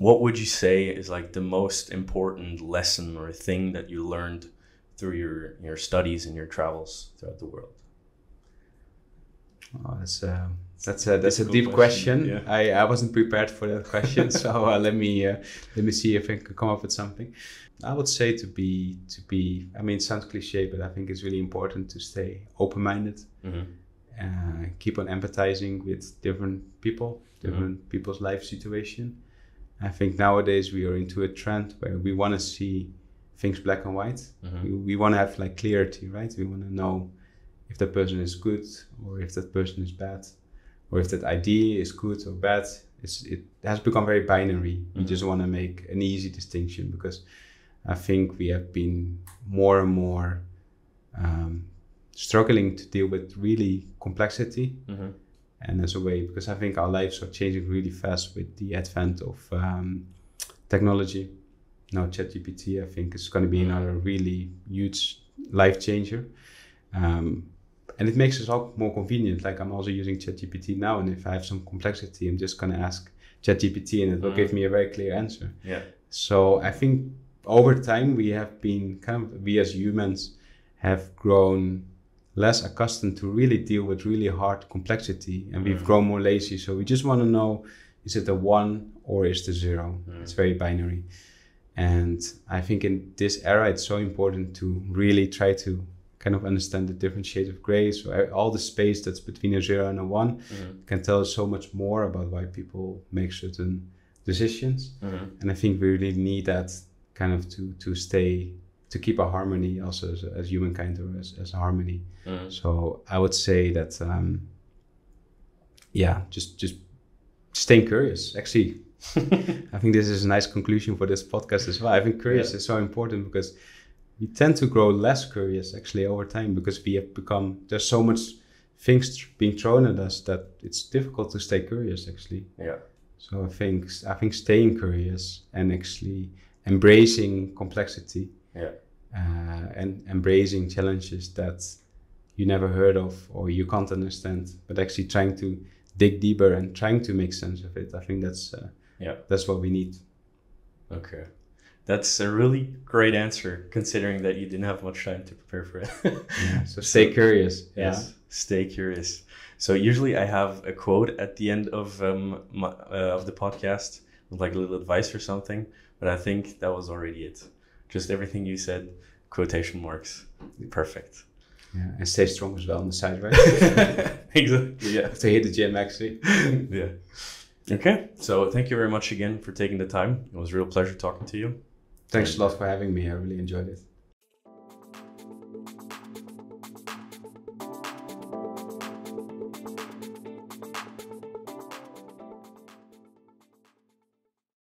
What would you say is like the most important lesson or thing that you learned through your studies and your travels throughout the world? Oh, that's a deep question. Yeah. I wasn't prepared for that question, so let me see if I can come up with something. I would say to be. I mean, it sounds cliche, but I think it's really important to stay open-minded. Keep on empathizing with different people, different people's life situation. I think nowadays we are into a trend where we want to see things black and white. We want to have like clarity, right? We want to know if that person is good or if that person is bad, or if that idea is good or bad. It has become very binary. We just want to make an easy distinction, because I think we have been more and more struggling to deal with really complexity. And as a way, because I think our lives are changing really fast with the advent of technology. Now ChatGPT, I think, is going to be another really huge life changer. And it makes us all more convenient. Like, I'm also using ChatGPT now, and if I have some complexity, I'm just going to ask ChatGPT and it will give me a very clear answer. Yeah. So I think over time we as humans have grown less accustomed to really deal with really hard complexity, and we've grown more lazy. So we just want to know, is it a 1 or is it a 0? It's very binary. And I think in this era, it's so important to really try to kind of understand the different shades of gray. So all the space that's between a 0 and a 1 can tell us so much more about why people make certain decisions. And I think we really need that kind of to keep a harmony also as humankind, or as harmony. So I would say that, just staying curious. Actually, I think this is a nice conclusion for this podcast as well. I think curious is so important, because we tend to grow less curious actually over time, because we have become, there's so much things being thrown at us that it's difficult to stay curious actually. Yeah. So I think staying curious and actually embracing complexity. Yeah. And embracing challenges that you never heard of or you can't understand, but actually trying to dig deeper and trying to make sense of it. I think that's what we need. Okay. That's a really great answer, considering that you didn't have much time to prepare for it. So stay curious. Yes, stay curious. So usually I have a quote at the end of the podcast with like a little advice or something, but I think that was already it. Just everything you said, quotation marks. Perfect. Yeah, and stay strong as well on the side, right? Exactly, yeah. To hit the gym, actually. Yeah. Okay, so thank you very much again for taking the time. It was a real pleasure talking to you. Thanks a lot for having me. I really enjoyed it.